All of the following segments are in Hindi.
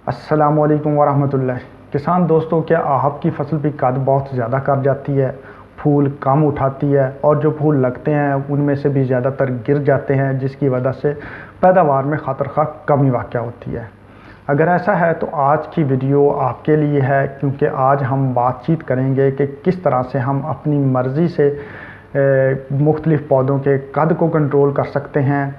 अस्सलामुअलैकुम वरहमतुल्लाह। किसान दोस्तों, क्या आपकी फसल भी कद बहुत ज़्यादा कर जाती है, फूल कम उठाती है और जो फूल लगते हैं उनमें से भी ज़्यादातर गिर जाते हैं, जिसकी वजह से पैदावार में ख़तरखा कमी वाक़या होती है? अगर ऐसा है तो आज की वीडियो आपके लिए है, क्योंकि आज हम बातचीत करेंगे कि किस तरह से हम अपनी मर्ज़ी से मुख्तलिफ़ पौधों के कद को कंट्रोल कर सकते हैं,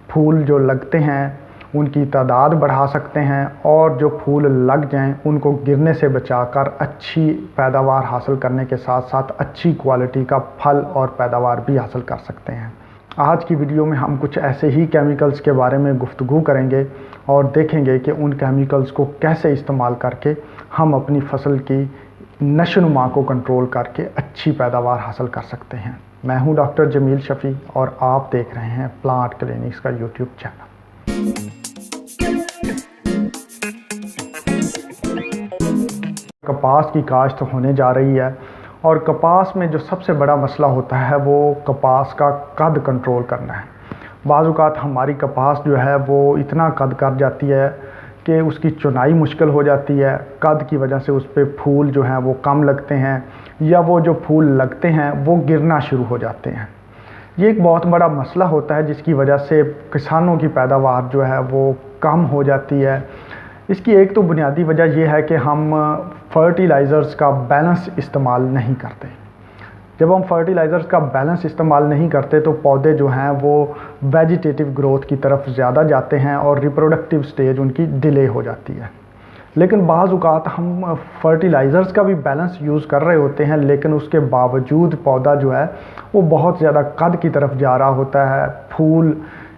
फूल जो लगते हैं उनकी तादाद बढ़ा सकते हैं और जो फूल लग जाएं उनको गिरने से बचाकर अच्छी पैदावार हासिल करने के साथ साथ अच्छी क्वालिटी का फल और पैदावार भी हासिल कर सकते हैं। आज की वीडियो में हम कुछ ऐसे ही केमिकल्स के बारे में गुफ्तगू करेंगे और देखेंगे कि उन केमिकल्स को कैसे इस्तेमाल करके हम अपनी फसल की नशोनुमा को कंट्रोल करके अच्छी पैदावार हासिल कर सकते हैं। मैं हूं डॉक्टर जमील शफ़ी और आप देख रहे हैं प्लांट क्लिनिक्स का यूट्यूब चैनल। कपास की काश्त होने जा रही है और कपास में जो सबसे बड़ा मसला होता है वो कपास का कद कंट्रोल करना है। बाज़ औक़ात हमारी कपास जो है वो इतना कद कर जाती है कि उसकी चुनाई मुश्किल हो जाती है। कद की वजह से उस पर फूल जो हैं वो कम लगते हैं या वो जो फूल लगते हैं वो गिरना शुरू हो जाते हैं। ये एक बहुत बड़ा मसला होता है जिसकी वजह से किसानों की पैदावार जो है वो कम हो जाती है। इसकी एक तो बुनियादी वजह यह है कि हम फर्टिलाइज़र्स का बैलेंस इस्तेमाल नहीं करते। जब हम फर्टिलाइज़र्स का बैलेंस इस्तेमाल नहीं करते तो पौधे जो हैं वो वेजिटेटिव ग्रोथ की तरफ ज़्यादा जाते हैं और रिप्रोडक्टिव स्टेज उनकी डिले हो जाती है। लेकिन बाज़ औक़ात हम फर्टिलाइज़र्स का भी बैलेंस यूज़ कर रहे होते हैं, लेकिन उसके बावजूद पौधा जो है वो बहुत ज़्यादा कद की तरफ जा रहा होता है। फूल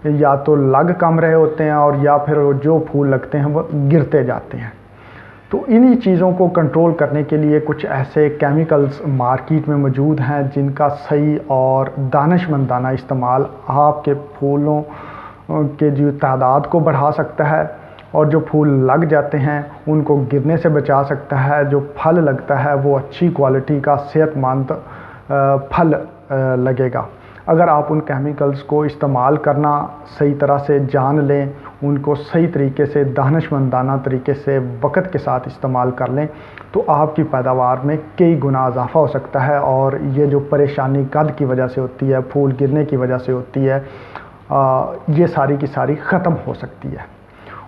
या तो लग कम रहे होते हैं और या फिर जो फूल लगते हैं वो गिरते जाते हैं। तो इन्हीं चीज़ों को कंट्रोल करने के लिए कुछ ऐसे केमिकल्स मार्केट में मौजूद हैं जिनका सही और दानिशमंदाना इस्तेमाल आपके फूलों के जो तादाद को बढ़ा सकता है और जो फूल लग जाते हैं उनको गिरने से बचा सकता है। जो फल लगता है वो अच्छी क्वालिटी का सेहतमंद फल लगेगा। अगर आप उन केमिकल्स को इस्तेमाल करना सही तरह से जान लें, उनको सही तरीके से दानिशमंदाना तरीके से वक़्त के साथ इस्तेमाल कर लें, तो आपकी पैदावार में कई गुना इजाफ़ा हो सकता है और ये जो परेशानी कद की वजह से होती है, फूल गिरने की वजह से होती है, ये सारी की सारी ख़त्म हो सकती है।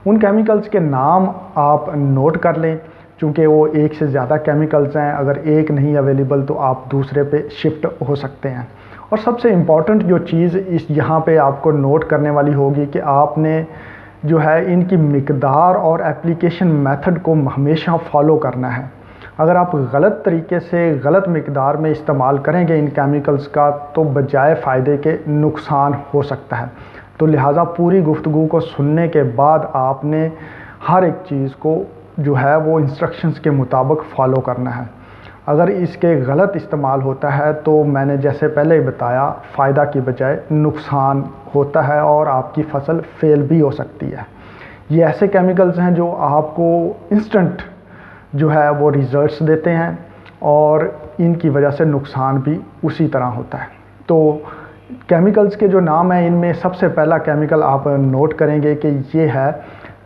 उन केमिकल्स के नाम आप नोट कर लें, चूँकि वो एक से ज़्यादा केमिकल्स हैं। अगर एक नहीं अवेलेबल तो आप दूसरे पे शिफ्ट हो सकते हैं। और सबसे इम्पॉर्टेंट जो चीज़ इस यहाँ पे आपको नोट करने वाली होगी कि आपने जो है इनकी मिकदार और एप्लीकेशन मेथड को हमेशा फॉलो करना है। अगर आप गलत तरीके से गलत मिकदार में इस्तेमाल करेंगे इन केमिकल्स का तो बजाय फ़ायदे के नुकसान हो सकता है। तो लिहाजा पूरी गुफ्तगू को सुनने के बाद आपने हर एक चीज़ को जो है वो इंस्ट्रक्शंस के मुताबिक फ़ॉलो करना है। अगर इसके गलत इस्तेमाल होता है तो मैंने जैसे पहले ही बताया, फ़ायदा की बजाय नुकसान होता है और आपकी फसल फेल भी हो सकती है। ये ऐसे केमिकल्स हैं जो आपको इंस्टेंट जो है वो रिज़ल्ट्स देते हैं और इनकी वजह से नुकसान भी उसी तरह होता है। तो केमिकल्स के जो नाम हैं इनमें सबसे पहला केमिकल आप नोट करेंगे कि ये है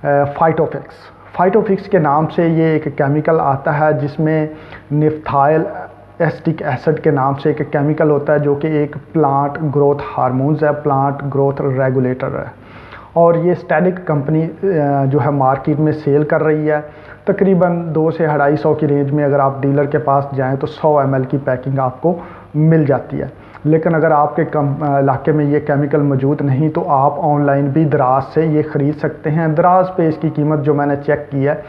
फाइटोफिक्स। फाइटोफिक्स के नाम से ये एक केमिकल आता है जिसमें निफ्थाइल एसिटिक एसिड के नाम से एक केमिकल होता है जो कि एक प्लांट ग्रोथ हार्मोन्स है, प्लांट ग्रोथ रेगुलेटर है। और ये स्टैटिक कंपनी जो है मार्केट में सेल कर रही है। तकरीबन 200 से 250 की रेंज में अगर आप डीलर के पास जाएं तो 100 ml की पैकिंग आपको मिल जाती है। लेकिन अगर आपके इलाके में ये केमिकल मौजूद नहीं तो आप ऑनलाइन भी दराज से ये ख़रीद सकते हैं। दराज पे इसकी कीमत जो मैंने चेक की है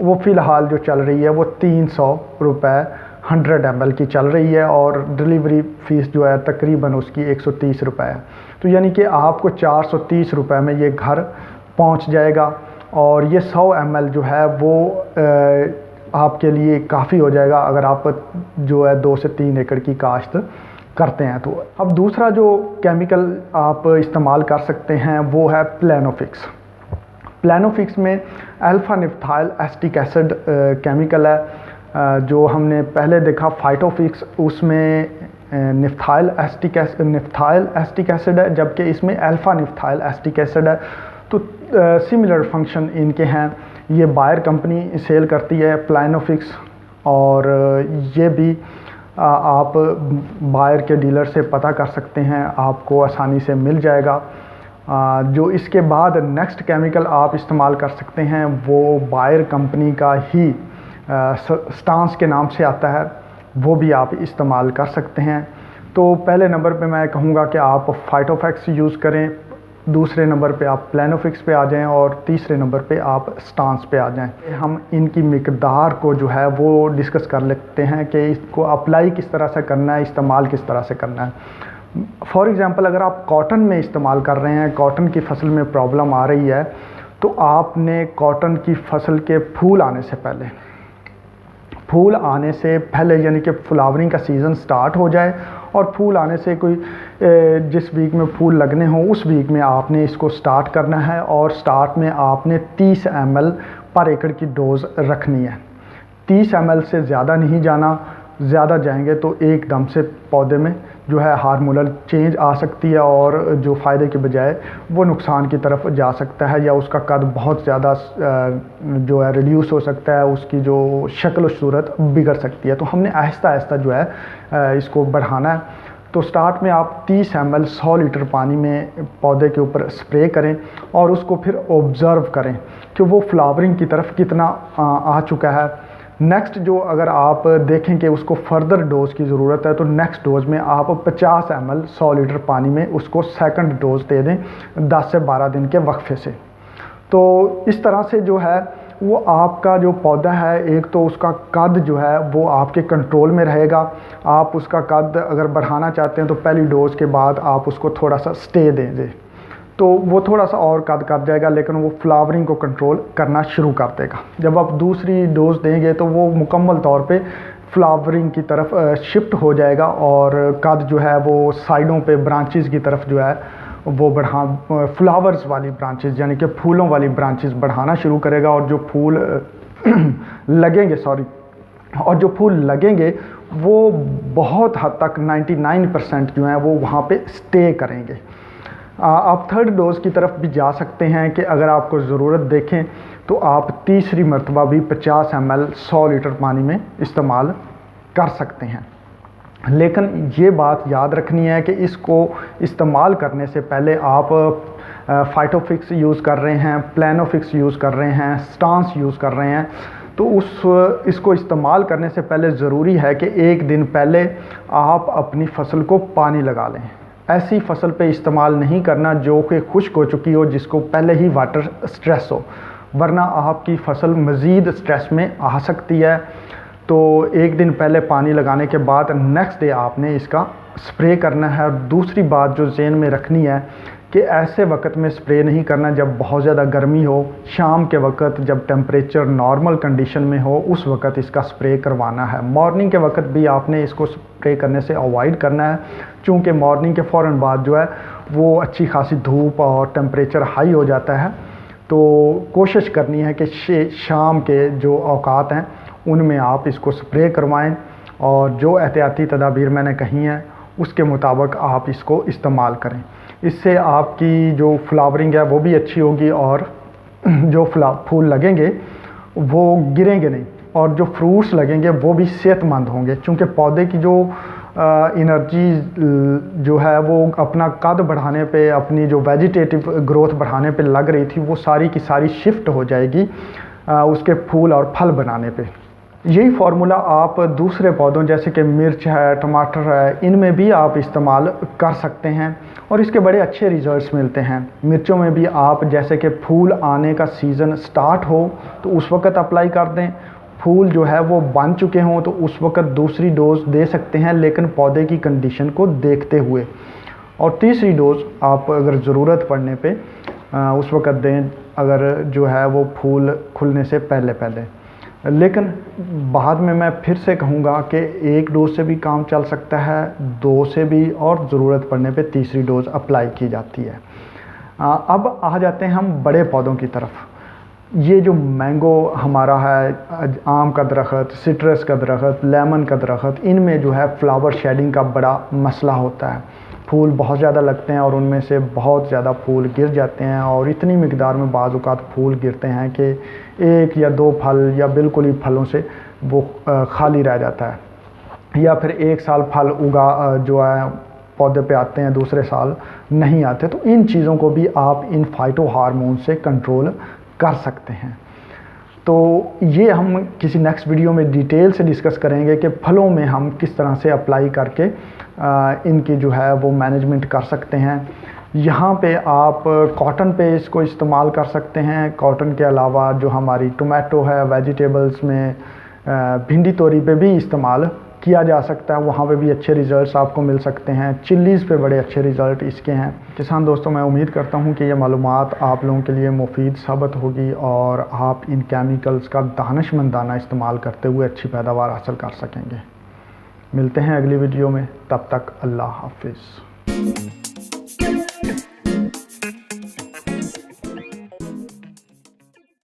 वो फ़िलहाल जो चल रही है वो 300 रुपये 100 ml की चल रही है और डिलीवरी फ़ीस जो है तकरीबन उसकी 130 रुपये है। तो यानी कि आपको 430 रुपये में ये घर पहुंच जाएगा और ये 100 ml जो है वो आपके लिए काफ़ी हो जाएगा अगर आप जो है 2 से 3 एकड़ की काश्त करते हैं। तो अब दूसरा जो केमिकल आप इस्तेमाल कर सकते हैं वो है प्लानोफिक्स। प्लानोफिक्स में अल्फ़ा निफ्थाइल एसिटिक एसिड केमिकल है। जो हमने पहले देखा फाइटोफिक्स उसमें निफ्थाइल एसिटिक एसिड है, जबकि इसमें अल्फ़ा निफ्थाइल एसिटिक एसिड है। तो सिमिलर फंक्शन इनके हैं। ये बायर कंपनी सेल करती है प्लानोफिक्स, और ये भी आप बायर के डीलर से पता कर सकते हैं, आपको आसानी से मिल जाएगा। जो इसके बाद नेक्स्ट केमिकल आप इस्तेमाल कर सकते हैं वो बायर कंपनी का ही स्टांस के नाम से आता है, वो भी आप इस्तेमाल कर सकते हैं। तो पहले नंबर पे मैं कहूँगा कि आप फाइटोफैक्स यूज़ करें, दूसरे नंबर पे आप प्लानोफिक्स पे आ जाएं, और तीसरे नंबर पे आप स्टांस पे आ जाएं। हम इनकी मिकदार को जो है वो डिस्कस कर लेते हैं कि इसको अप्लाई किस तरह से करना है, इस्तेमाल किस तरह से करना है। फॉर एग्ज़ाम्पल, अगर आप कॉटन में इस्तेमाल कर रहे हैं, कॉटन की फसल में प्रॉब्लम आ रही है, तो आपने कॉटन की फसल के फूल आने से पहले यानी कि फ्लावरिंग का सीज़न स्टार्ट हो जाए, और फूल आने से कोई जिस वीक में फूल लगने हों उस वीक में आपने इसको स्टार्ट करना है। और स्टार्ट में आपने 30 ml पर एकड़ की डोज़ रखनी है। 30 ml से ज़्यादा नहीं जाना, ज़्यादा जाएंगे तो एकदम से पौधे में जो है हार्मोनल चेंज आ सकती है, और जो फ़ायदे के बजाय वो नुकसान की तरफ जा सकता है, या उसका कद बहुत ज़्यादा जो है रिड्यूस हो सकता है, उसकी जो शक्ल और सूरत बिगड़ सकती है। तो हमने आहिस्ता आहिस्ता जो है इसको बढ़ाना है। तो स्टार्ट में आप 30 ml 100 लीटर पानी में पौधे के ऊपर स्प्रे करें, और उसको फिर ऑब्ज़र्व करें कि वो फ्लावरिंग की तरफ कितना आ चुका है। नेक्स्ट जो अगर आप देखें कि उसको फर्दर डोज़ की ज़रूरत है, तो नेक्स्ट डोज़ में आप 50 ml 100 लीटर पानी में उसको सेकंड डोज़ दे दें 10 से 12 दिन के वक्फे से। तो इस तरह से जो है वो आपका जो पौधा है, एक तो उसका कद जो है वो आपके कंट्रोल में रहेगा। आप उसका कद अगर बढ़ाना चाहते हैं तो पहली डोज़ के बाद आप उसको थोड़ा सा स्टे दें, तो वो थोड़ा सा और कद कर जाएगा, लेकिन वो फ्लावरिंग को कंट्रोल करना शुरू कर देगा। जब आप दूसरी डोज़ देंगे तो वो मुकम्मल तौर पे फ्लावरिंग की तरफ शिफ्ट हो जाएगा, और कद जो है वो साइडों पे ब्रांचेस की तरफ जो है वो फ्लावर्स वाली ब्रांचेस यानी कि फूलों वाली ब्रांचेस बढ़ाना शुरू करेगा। और जो फूल लगेंगे वो बहुत हद तक 99% जो है वो वहाँ पे स्टे करेंगे। आप थर्ड डोज़ की तरफ भी जा सकते हैं कि अगर आपको ज़रूरत देखें तो आप तीसरी मरतबा भी 50 ml 100 लीटर पानी में इस्तेमाल कर सकते हैं। लेकिन ये बात याद रखनी है कि इसको इस्तेमाल करने से पहले आप फाइटोफिक्स यूज़ कर रहे हैं, प्लानोफिक्स यूज़ कर रहे हैं, स्टांस यूज़ कर रहे हैं, तो इसको इस्तेमाल करने से पहले ज़रूरी है कि एक दिन पहले आप अपनी फसल को पानी लगा लें। ऐसी फसल पे इस्तेमाल नहीं करना जो कि खुश्क हो चुकी हो, जिसको पहले ही वाटर स्ट्रेस हो, वरना आपकी फसल मज़ीद स्ट्रेस में आ सकती है। तो एक दिन पहले पानी लगाने के बाद नेक्स्ट डे आपने इसका स्प्रे करना है। और दूसरी बात जो ज़हन में रखनी है कि ऐसे वक्त में स्प्रे नहीं करना जब बहुत ज़्यादा गर्मी हो, शाम के वक्त जब टेम्परेचर नॉर्मल कंडीशन में हो, उस वक्त इसका स्प्रे करवाना है। मॉर्निंग के वक्त भी आपने इसको स्प्रे करने से अवॉइड करना है, चूँकि मॉर्निंग के फ़ौरन बाद जो है वो अच्छी खासी धूप और टेम्परेचर हाई हो जाता है। तो कोशिश करनी है कि शाम के जो औकात हैं उनमें आप इसको स्प्रे करवाएं, और जो एहतियाती तदाबीर मैंने कही हैं उसके मुताबिक आप इसको इस्तेमाल करें। इससे आपकी जो फ्लावरिंग है वो भी अच्छी होगी, और जो फूल लगेंगे वो गिरेंगे नहीं, और जो फ्रूट्स लगेंगे वो भी सेहतमंद होंगे। क्योंकि पौधे की जो एनर्जी जो है वो अपना कद बढ़ाने पे, अपनी जो वेजिटेटिव ग्रोथ बढ़ाने पे लग रही थी, वो सारी की सारी शिफ्ट हो जाएगी उसके फूल और फल बनाने पे। यही फार्मूला आप दूसरे पौधों जैसे कि मिर्च है, टमाटर है, इनमें भी आप इस्तेमाल कर सकते हैं, और इसके बड़े अच्छे रिजल्ट्स मिलते हैं। मिर्चों में भी आप जैसे कि फूल आने का सीज़न स्टार्ट हो तो उस वक्त अप्लाई कर दें, फूल जो है वो बन चुके हों तो उस वक्त दूसरी डोज़ दे सकते हैं, लेकिन पौधे की कंडीशन को देखते हुए। और तीसरी डोज़ आप अगर ज़रूरत पड़ने पे उस वक्त दें, अगर जो है वो फूल खुलने से पहले। लेकिन बाद में मैं फिर से कहूँगा कि एक डोज से भी काम चल सकता है, 2 से भी, और ज़रूरत पड़ने पे तीसरी डोज़ अप्लाई की जाती है। अब आ जाते हैं हम बड़े पौधों की तरफ। ये जो मैंगो हमारा है, आम का दरख्त, सिट्रस का दरख्त, लेमन का दरख्त, इनमें जो है फ्लावर शेडिंग का बड़ा मसला होता है। फूल बहुत ज़्यादा लगते हैं और उनमें से बहुत ज़्यादा फूल गिर जाते हैं, और इतनी मिकदार में बाज़ औक़ात फूल गिरते हैं कि 1 या 2 फल या बिल्कुल ही फलों से वो खाली रह जाता है, या फिर 1 साल फल जो है पौधे पे आते हैं, दूसरे साल नहीं आते। तो इन चीज़ों को भी आप इन फाइटो हार्मोन से कंट्रोल कर सकते हैं। तो ये हम किसी नेक्स्ट वीडियो में डिटेल से डिस्कस करेंगे कि फलों में हम किस तरह से अप्लाई करके इनकी जो है वो मैनेजमेंट कर सकते हैं। यहाँ पे आप कॉटन पे इसको इस्तेमाल कर सकते हैं। कॉटन के अलावा जो हमारी टोमेटो है, वेजिटेबल्स में भिंडी तोरी पे भी इस्तेमाल किया जा सकता है, वहाँ पे भी अच्छे रिज़ल्ट्स आपको मिल सकते हैं। चिल्लीज़ पे बड़े अच्छे रिज़ल्ट इसके हैं। किसान दोस्तों, मैं उम्मीद करता हूँ कि ये मालूमात आप लोगों के लिए मुफीद साबित होगी और आप इन केमिकल्स का दानिशमंदाना इस्तेमाल करते हुए अच्छी पैदावार हासिल कर सकेंगे। मिलते हैं अगली वीडियो में, तब तक अल्लाह हाफिज़।